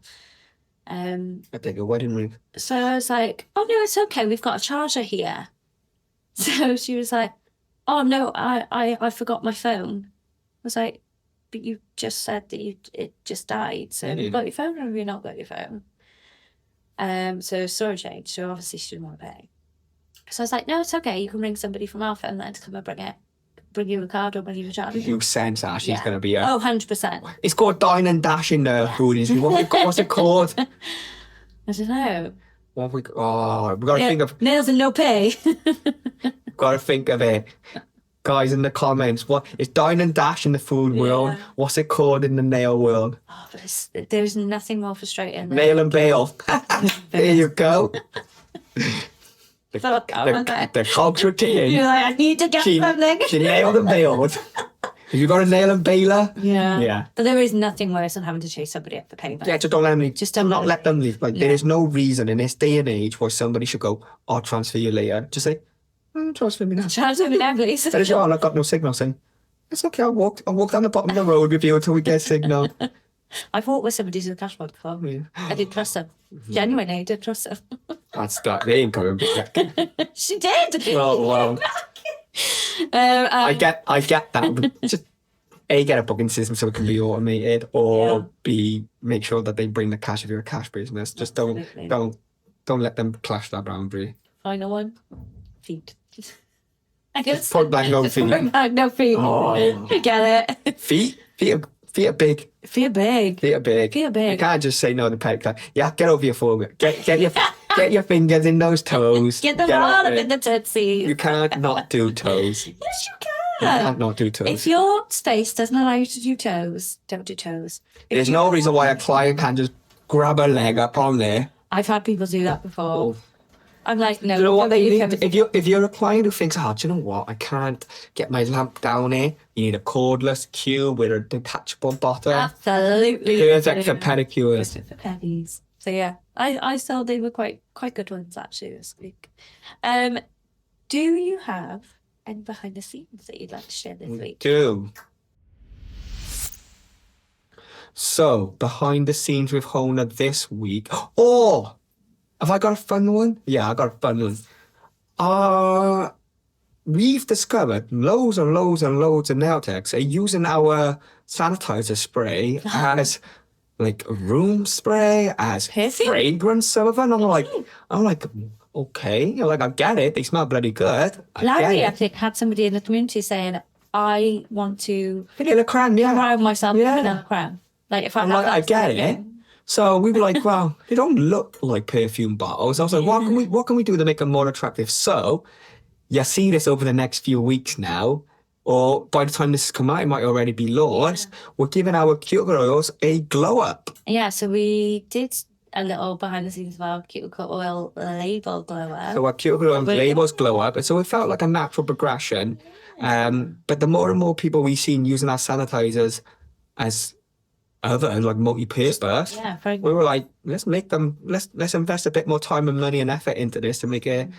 [SPEAKER 1] I think a wedding ring.
[SPEAKER 2] So I was like, "Oh no, it's okay. We've got a charger here." So she was like, "Oh no, I forgot my phone." I was like, "But you just said that it just died. So have you got your phone or have you not got your phone?" So storage change. So obviously she didn't want to pay. So I was like, "No, it's okay. You can ring somebody from our phone then to come and bring you a card or bring you a charger."
[SPEAKER 1] You sense that she's going to be a...
[SPEAKER 2] Oh, 100%.
[SPEAKER 1] It's called dine and dash in the food industry. What's it called?
[SPEAKER 2] I don't know.
[SPEAKER 1] We've got to think of...
[SPEAKER 2] Nails and no pay.
[SPEAKER 1] Got to think of it. Guys in the comments, what is dine and dash in the food world? What's it called in the nail world?
[SPEAKER 2] Oh, but there's nothing more frustrating than...
[SPEAKER 1] Nail and bail. There you go. The cogs were ticking.
[SPEAKER 2] You're like, I need to get something.
[SPEAKER 1] She nailed and bailed. Have you got a nail and bailer?
[SPEAKER 2] Yeah. But there is nothing worse than having to chase somebody up for payment.
[SPEAKER 1] Yeah, just don't let them leave.
[SPEAKER 2] Just
[SPEAKER 1] do not let them leave. Like, there is no reason in this day and age why somebody should go, I'll transfer you later. Just say, transfer me now.
[SPEAKER 2] Transfer me now, please.
[SPEAKER 1] That is all. I've got no signal. Saying, it's okay, I'll walk down the bottom of the road with you until we get signal.
[SPEAKER 2] I've walked with somebody to the cash box before. Yeah. I did trust them. Genuinely, I did trust them.
[SPEAKER 1] That's that. They ain't coming back.
[SPEAKER 2] She did.
[SPEAKER 1] Oh, wow. I get that. But just A, get a booking system so it can be automated, or B, make sure that they bring the cash if you're a cash business. Just don't let them clash that boundary.
[SPEAKER 2] Final one, feet. I guess.
[SPEAKER 1] Point blank, no feet.
[SPEAKER 2] Point blank, no feet.
[SPEAKER 1] Oh.
[SPEAKER 2] Get it.
[SPEAKER 1] Feet are big.
[SPEAKER 2] Feet are big.
[SPEAKER 1] Feet are big.
[SPEAKER 2] Feet are big.
[SPEAKER 1] You can't just say no to pedicure. Yeah, get over your phone. Get your fingers in those toes.
[SPEAKER 2] Get them all up in the tootsies.
[SPEAKER 1] You can't not do toes.
[SPEAKER 2] Yes, you can.
[SPEAKER 1] You can't not do toes.
[SPEAKER 2] If your space doesn't allow you to do toes, don't do toes.
[SPEAKER 1] There's no reason why a client can just grab a leg up on there.
[SPEAKER 2] I've had people do that before.
[SPEAKER 1] Oh.
[SPEAKER 2] I'm like, no.
[SPEAKER 1] You know what? If you're a client who thinks, do you know what? I can't get my lamp down here. You need a cordless cube with a detachable bottom.
[SPEAKER 2] Absolutely.
[SPEAKER 1] Perfect for pedicures.
[SPEAKER 2] Perfect for pedis. So yeah, I saw they were quite good ones actually this week. Do you have any behind the scenes that you'd like to share this
[SPEAKER 1] We
[SPEAKER 2] week?
[SPEAKER 1] do. So, behind the scenes with Hona this week. Oh! Have I got a fun one? Yeah, I got a fun one. We've discovered loads and loads and loads of nail techs are using our sanitizer spray as like room spray, as
[SPEAKER 2] Perfume?
[SPEAKER 1] fragrance, some of them. I'm like, okay, like I get it. They smell bloody good. I
[SPEAKER 2] Larry,
[SPEAKER 1] get
[SPEAKER 2] I
[SPEAKER 1] it.
[SPEAKER 2] think, had somebody in the community saying, I want to
[SPEAKER 1] Vanilla crown, yeah.
[SPEAKER 2] crown myself with
[SPEAKER 1] Yeah.
[SPEAKER 2] vanilla crown. Like, if I
[SPEAKER 1] I'm
[SPEAKER 2] have
[SPEAKER 1] like, I
[SPEAKER 2] that
[SPEAKER 1] get
[SPEAKER 2] sort of
[SPEAKER 1] it.
[SPEAKER 2] thing.
[SPEAKER 1] So we were like, well, they don't look like perfume bottles. I was like, what can we do to make them more attractive? So you see this over the next few weeks now, or by the time this has come out, it might already be launched. We're giving our cuticle oils a glow up.
[SPEAKER 2] Yeah, so we did a little behind the scenes of our cuticle oil label glow up.
[SPEAKER 1] So our cuticle oil labels glow up. And so it felt like a natural progression. But the more and more people we've seen using our sanitizers as other like multi-purpose,
[SPEAKER 2] Yeah, very
[SPEAKER 1] we were like, let's make them, let's invest a bit more time and money and effort into this to make it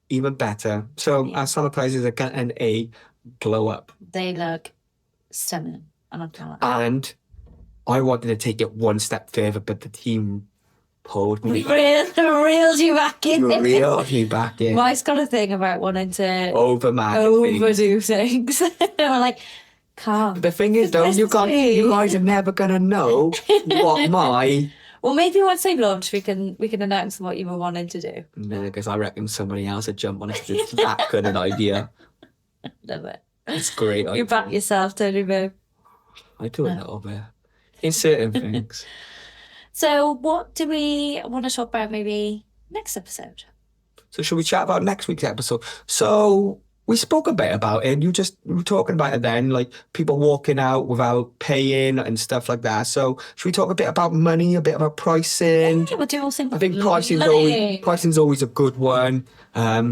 [SPEAKER 1] even better. So our sanitizers are getting a glow up.
[SPEAKER 2] They look stunning. And I'm telling you.
[SPEAKER 1] And I wanted to take it one step further, but the team pulled me.
[SPEAKER 2] Reeled you back in.
[SPEAKER 1] Reeled me back in.
[SPEAKER 2] Mike's got a thing about wanting to
[SPEAKER 1] Overdo
[SPEAKER 2] overdo things. We're like, calm.
[SPEAKER 1] The thing is, though, you guys are never gonna know what my.
[SPEAKER 2] Well, maybe once they launch, we can announce what you were wanting to do.
[SPEAKER 1] No, because I reckon somebody else would jump on it. It's that good an idea.
[SPEAKER 2] Love it.
[SPEAKER 1] It's great.
[SPEAKER 2] You back yourself, don't you, babe?
[SPEAKER 1] I do a little bit in certain things.
[SPEAKER 2] So, what do we want to talk about maybe next episode?
[SPEAKER 1] So, should we chat about next week's episode? So, we spoke a bit about it. You were talking about it then, like people walking out without paying and stuff like that. So, should we talk a bit about money, a bit about pricing?
[SPEAKER 2] Yeah, we'll do all things.
[SPEAKER 1] I think pricing's always a good one.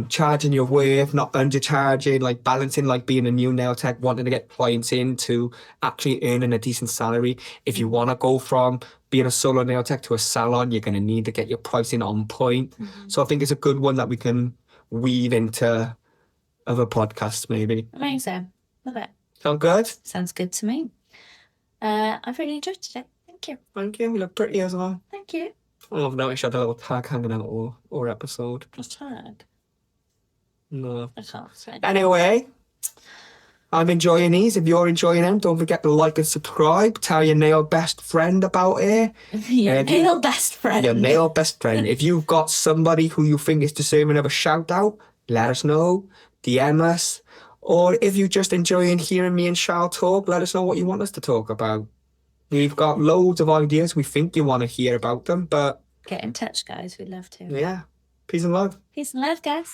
[SPEAKER 1] Charging your worth, not undercharging, like balancing, like being a new nail tech, wanting to get clients in to actually earning a decent salary. If you want to go from being a solo nail tech to a salon, you're going to need to get your pricing on point. So I think it's a good one that we can weave into other podcasts, maybe.
[SPEAKER 2] Amazing. Love it.
[SPEAKER 1] Sound good?
[SPEAKER 2] Sounds good to me. I've really enjoyed today. Thank you.
[SPEAKER 1] Thank you. You look pretty as well.
[SPEAKER 2] Thank you.
[SPEAKER 1] Oh, I've noticed you had a little tag hanging out or episode.
[SPEAKER 2] Just tag.
[SPEAKER 1] No.
[SPEAKER 2] I can't say.
[SPEAKER 1] Anyway, I'm enjoying these. If you're enjoying them, don't forget to like and subscribe. Tell your nail best friend about it.
[SPEAKER 2] Your nail best friend.
[SPEAKER 1] Your nail best friend. If you've got somebody who you think is deserving of a shout out, let us know. DM us. Or if you're just enjoying hearing me and Charl talk, let us know what you want us to talk about. We've got loads of ideas. We think you want to hear about them, but
[SPEAKER 2] Get in touch, guys. We'd love to.
[SPEAKER 1] yeah. Peace and love.
[SPEAKER 2] Peace and love, guys.